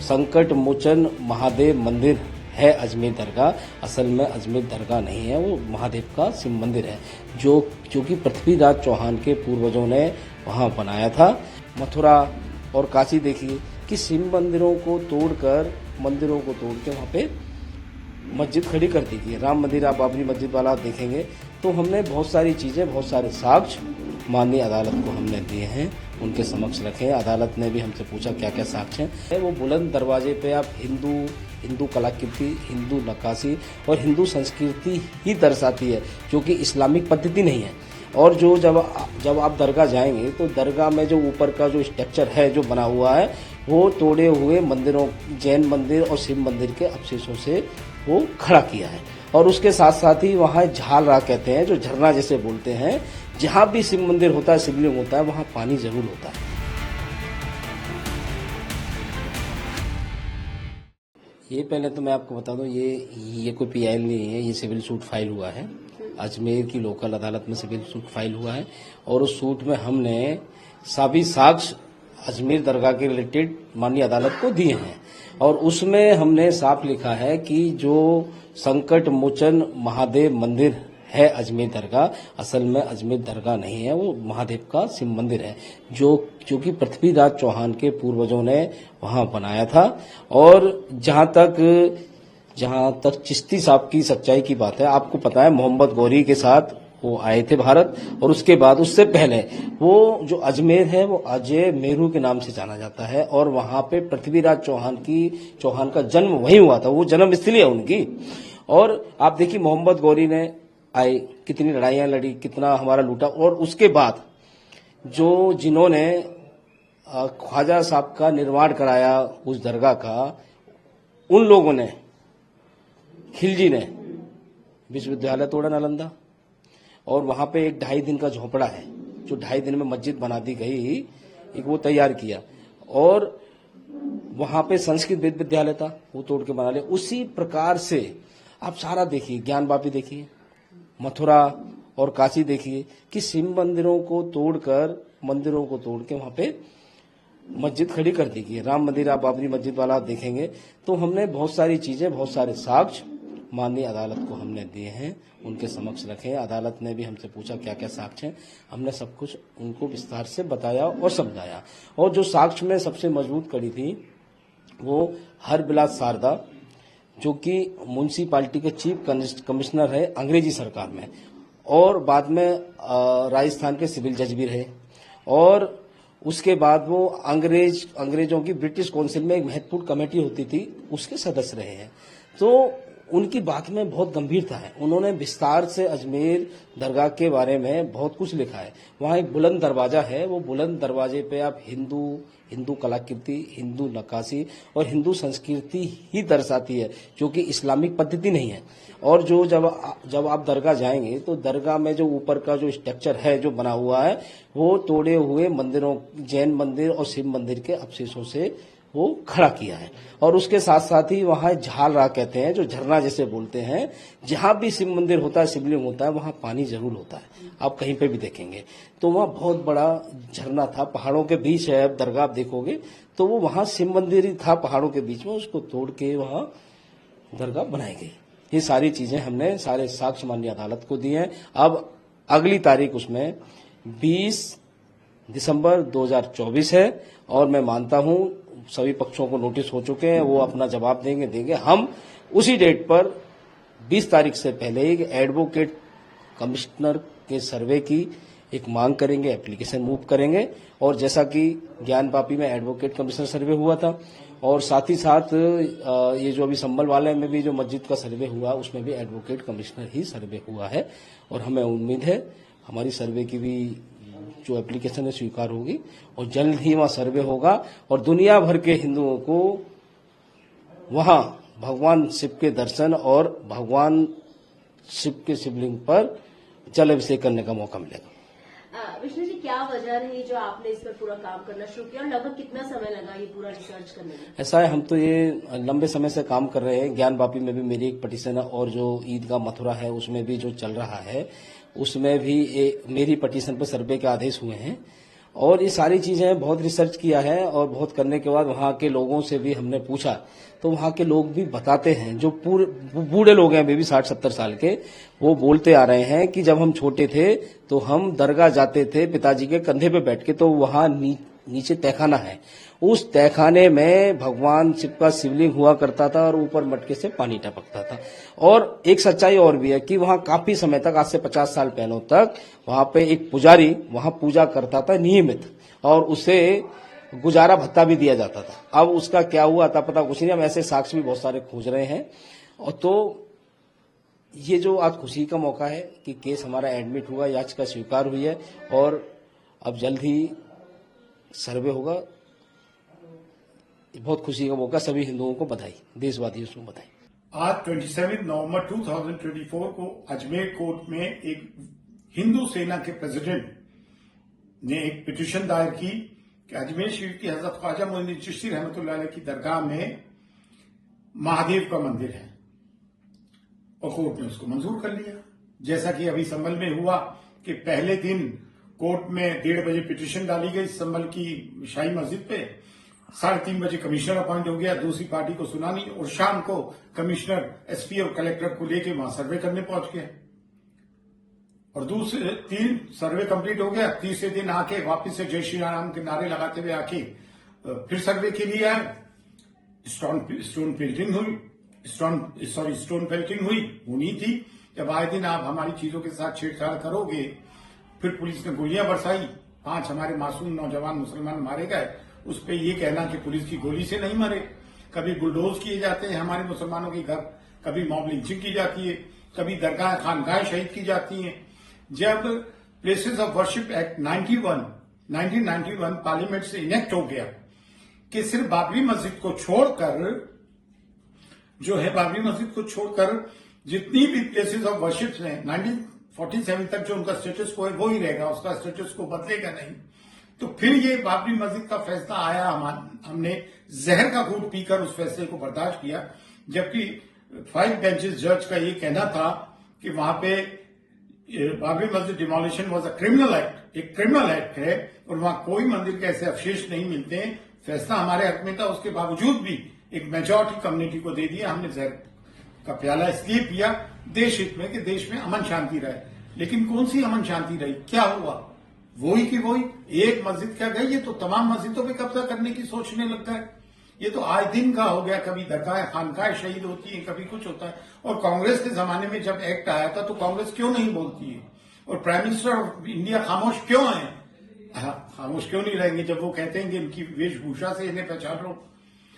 संकट मोचन महादेव मंदिर है अजमेर दरगाह। असल में अजमेर दरगाह नहीं है, वो महादेव का शिव मंदिर है जो कि पृथ्वीराज चौहान के पूर्वजों ने वहाँ बनाया था। मथुरा और काशी देखिए कि शिव मंदिरों को तोड़ के वहाँ पे मस्जिद खड़ी कर दी गई। राम मंदिर आप बाबरी मस्जिद वाला आप देखेंगे तो हमने बहुत सारी चीज़ें, बहुत सारे साक्ष्य माननीय अदालत को हमने दिए हैं, उनके समक्ष रखे हैं। अदालत ने भी हमसे पूछा क्या क्या साक्ष्य हैं। वो बुलंद दरवाजे पे आप हिंदू कलाकृति, हिंदू नक्काशी और हिंदू संस्कृति ही दर्शाती है, जो कि इस्लामिक पद्धति नहीं है। और जो जब आप दरगाह जाएंगे तो दरगाह में जो ऊपर का जो स्ट्रक्चर है जो बना हुआ है वो तोड़े हुए मंदिरों, जैन मंदिर और शिव मंदिर के अवशेषों से वो खड़ा किया है। और उसके साथ साथ ही वहाँ झाल राग कहते हैं, जो झरना जैसे बोलते हैं, जहाँ भी शिव मंदिर होता है, शिवलिंग होता है, वहाँ पानी जरूर होता है। ये पहले तो मैं आपको बता दूं, ये कोई पीआईएल नहीं है, ये सिविल सूट फाइल हुआ है। अजमेर की लोकल अदालत में सिविल सूट फाइल हुआ है और उस सूट में हमने सभी साक्ष्य अजमेर दरगाह के रिलेटेड माननीय अदालत को दिए हैं। और उसमें हमने साफ लिखा है कि जो संकट मोचन महादेव मंदिर है अजमेर दरगाह, असल में अजमेर दरगाह नहीं है, वो महादेव का शिव मंदिर है जो कि पृथ्वीराज चौहान के पूर्वजों ने वहाँ बनाया था। और जहाँ तक चिश्ती साहब की सच्चाई की बात है, आपको पता है मोहम्मद गौरी के साथ वो आए थे भारत, और उसके बाद उससे पहले वो जो अजमेर है वो अजय मेरू के नाम से जाना जाता है। और वहाँ पे पृथ्वीराज चौहान का जन्म वहीं हुआ था, वो जन्म स्थली है उनकी। और आप देखिए मोहम्मद गौरी ने आए, कितनी लड़ाइयां लड़ी, कितना हमारा लूटा। और उसके बाद जिन्होंने ख्वाजा साहब का निर्माण कराया उस दरगाह का, उन लोगों ने, खिलजी ने विश्वविद्यालय तोड़ा नालंदा, और वहां पे एक 2.5 दिन का झोपड़ा है जो 2.5 दिन में मस्जिद बना दी गई, एक वो तैयार किया। और वहां पे संस्कृत विद्यालय था, वो तोड़ के बना लिया। उसी प्रकार से आप सारा देखिए, ज्ञान वापी देखिए, मथुरा और काशी देखिए कि शिव मंदिरों को तोड़ के वहां पे मस्जिद खड़ी कर दी गई। राम मंदिर आप बाबरी मस्जिद वाला आप देखेंगे तो हमने बहुत सारी चीजें, बहुत सारे साक्ष्य माननीय अदालत को हमने दिए हैं, उनके समक्ष रखे हैं। अदालत ने भी हमसे पूछा क्या क्या साक्ष्य हैं, हमने सब कुछ उनको विस्तार से बताया और समझाया। और जो साक्ष्य में सबसे मजबूत कड़ी थी वो हरबिलास शारदा, जो कि म्युनिसिपैलिटी के चीफ कमिश्नर है अंग्रेजी सरकार में, और बाद में राजस्थान के सिविल जज भी रहे। और उसके बाद वो अंग्रेजों की ब्रिटिश काउंसिल में एक महत्वपूर्ण कमेटी होती थी, उसके सदस्य रहे हैं। तो उनकी बात में बहुत गंभीरता है, उन्होंने विस्तार से अजमेर दरगाह के बारे में बहुत कुछ लिखा है। वहाँ एक बुलंद दरवाजा है, वो बुलंद दरवाजे पे आप हिंदू कलाकृति, हिंदू नक्काशी और हिंदू संस्कृति ही दर्शाती है, जो कि इस्लामिक पद्धति नहीं है। और जब आप दरगाह जाएंगे तो दरगाह में जो ऊपर का जो स्ट्रक्चर है जो बना हुआ है वो तोड़े हुए मंदिरों, जैन मंदिर और शिव मंदिर के अवशेषों से वो खड़ा किया है। और उसके साथ साथ ही वहाँ झाल राग कहते हैं, जो झरना जैसे बोलते हैं, जहाँ भी शिव मंदिर होता है, शिवलिंग होता है, वहाँ पानी जरूर होता है। आप कहीं पे भी देखेंगे तो वहाँ बहुत बड़ा झरना था, पहाड़ों के बीच है। अब दरगाह आप देखोगे तो वो वहाँ शिव मंदिर ही था पहाड़ों के बीच में, उसको तोड़ के वहाँ दरगाह बनाई गई। ये सारी चीजें हमने सारे साक्ष्य माननीय अदालत को दिए हैं। अब अगली तारीख उसमें 20 दिसंबर 2024 है, और मैं मानता हूं सभी पक्षों को नोटिस हो चुके हैं, वो अपना जवाब देंगे। हम उसी डेट पर 20 तारीख से पहले एक एडवोकेट कमिश्नर के सर्वे की एक मांग करेंगे, एप्लीकेशन मूव करेंगे। और जैसा कि ज्ञान पापी में एडवोकेट कमिश्नर सर्वे हुआ था, और साथ ही साथ ये जो अभी संभल वाले में भी जो मस्जिद का सर्वे हुआ उसमें भी एडवोकेट कमिश्नर ही सर्वे हुआ है। और हमें उम्मीद है हमारी सर्वे की भी जो एप्लीकेशन है स्वीकार होगी, और जल्द ही वहां सर्वे होगा और दुनिया भर के हिंदुओं को वहां भगवान शिव के दर्शन और भगवान शिव के शिवलिंग पर जल अभिषेक करने का मौका मिलेगा। विष्णु जी, क्या वजह रही जो आपने इस पर पूरा काम करना शुरू किया, और लगभग कितना समय लगा ये पूरा रिसर्च करने में? ऐसा है, हम तो ये लंबे समय से काम कर रहे हैं। ज्ञान वापी में भी मेरी एक पटिशन है, और जो ईदगाह मथुरा है उसमें भी जो चल रहा है उसमें भी मेरी पटिशन पर सर्वे के आदेश हुए हैं। और ये सारी चीजें बहुत रिसर्च किया है और बहुत करने के बाद वहाँ के लोगों से भी हमने पूछा, तो वहाँ के लोग भी बताते हैं, जो पूरे बूढ़े लोग हैं अभी भी 60-70 साल के, वो बोलते आ रहे हैं कि जब हम छोटे थे तो हम दरगाह जाते थे पिताजी के कंधे पे बैठ के, तो वहाँ नीचे तहखाना है, उस तहखाने में भगवान शिव का शिवलिंग हुआ करता था और ऊपर मटके से पानी टपकता था। और एक सच्चाई और भी है कि वहां काफी समय तक, आज से 50 साल पहले तक, वहां पे एक पुजारी वहां पूजा करता था नियमित, और उसे गुजारा भत्ता भी दिया जाता था। अब उसका क्या हुआ था पता कुछ नहीं, हम ऐसे साक्ष्य भी बहुत सारे खोज रहे हैं। और तो ये जो आज खुशी का मौका है कि केस हमारा एडमिट हुआ, याचिका स्वीकार हुई है और अब जल्द ही सर्वे होगा। बहुत खुशी का मौका, सभी हिंदुओं को बधाई, देशवासियों को बधाई। आज 27 नवंबर 2024 को अजमेर कोर्ट में एक हिंदू सेना के प्रेसिडेंट ने एक पिटीशन दायर की कि अजमेर शरीफ की हजरत ख्वाजा मोइनुद्दीन चिश्ती रहमतुल्लाह अलैह की दरगाह में महादेव का मंदिर है, और कोर्ट ने उसको मंजूर कर लिया। जैसा कि अभी संभल में हुआ कि पहले दिन कोर्ट में 1:30 बजे पिटीशन डाली गई संभल की शाही मस्जिद पे, 3:30 बजे कमिश्नर अपॉइंट हो गया, दूसरी पार्टी को सुना नहीं, और शाम को कमिश्नर एसपी और कलेक्टर को लेके वहां सर्वे करने पहुंच गए, और दूसरे 3 सर्वे कंप्लीट हो गया। तीसरे दिन आके वापस से जय श्री राम के नारे लगाते हुए आके फिर सर्वे के लिए आए। स्टोन पेल्टिंग हुई, स्टोन पेल्टिंग हुई होनी थी। जब आए दिन आप हमारी चीजों के साथ छेड़छाड़ करोगे, फिर पुलिस ने गोलियां बरसाई, 5 हमारे मासूम नौजवान मुसलमान मारे गए। उस पे ये कहना कि पुलिस की गोली से नहीं मरे। कभी बुलडोज किए जाते हैं हमारे मुसलमानों के घर, कभी मॉब लिंचिंग की जाती है, कभी दरगाह खानगाहें शहीद की जाती हैं। जब places of worship act 1991 parliament से इनेक्ट हो गया कि सिर्फ बाबरी मस्जिद को छोड़कर जितनी भी प्लेसेस ऑफ वर्शिप हैं 1947 तक जो उनका स्टेटस को है वो ही रहेगा, उसका स्टेटस को बदलेगा नहीं। तो फिर ये बाबरी मस्जिद का फैसला आया, हमने जहर का घूंट पीकर उस फैसले को बर्दाश्त किया, जबकि 5 बेंचेस जज का ये कहना था कि वहां पे बाबरी मस्जिद demolition was a criminal act, एक क्रिमिनल एक्ट है और वहां कोई मंदिर के ऐसे अवशेष नहीं मिलते हैं। फैसला हमारे हक में था, उसके बावजूद भी एक मेजॉरिटी कम्युनिटी को दे दिया। हमने जहर का प्याला इसलिए पिया देश हित में कि देश में अमन शांति रहे। लेकिन कौन सी अमन शांति रही, क्या हुआ? वही की वही, एक मस्जिद क्या गई, ये तो तमाम मस्जिदों पे कब्जा करने की सोचने लगता है। ये तो आए दिन का हो गया, कभी दरगाह खानकाहें शहीद होती है, कभी कुछ होता है। और कांग्रेस के जमाने में जब एक्ट आया था तो कांग्रेस क्यों नहीं बोलती है, और प्राइम मिनिस्टर ऑफ इंडिया खामोश क्यों है? खामोश क्यों नहीं रहेंगे जब वो कहते हैं कि इनकी वेशभूषा से इन्हें पहचान लो।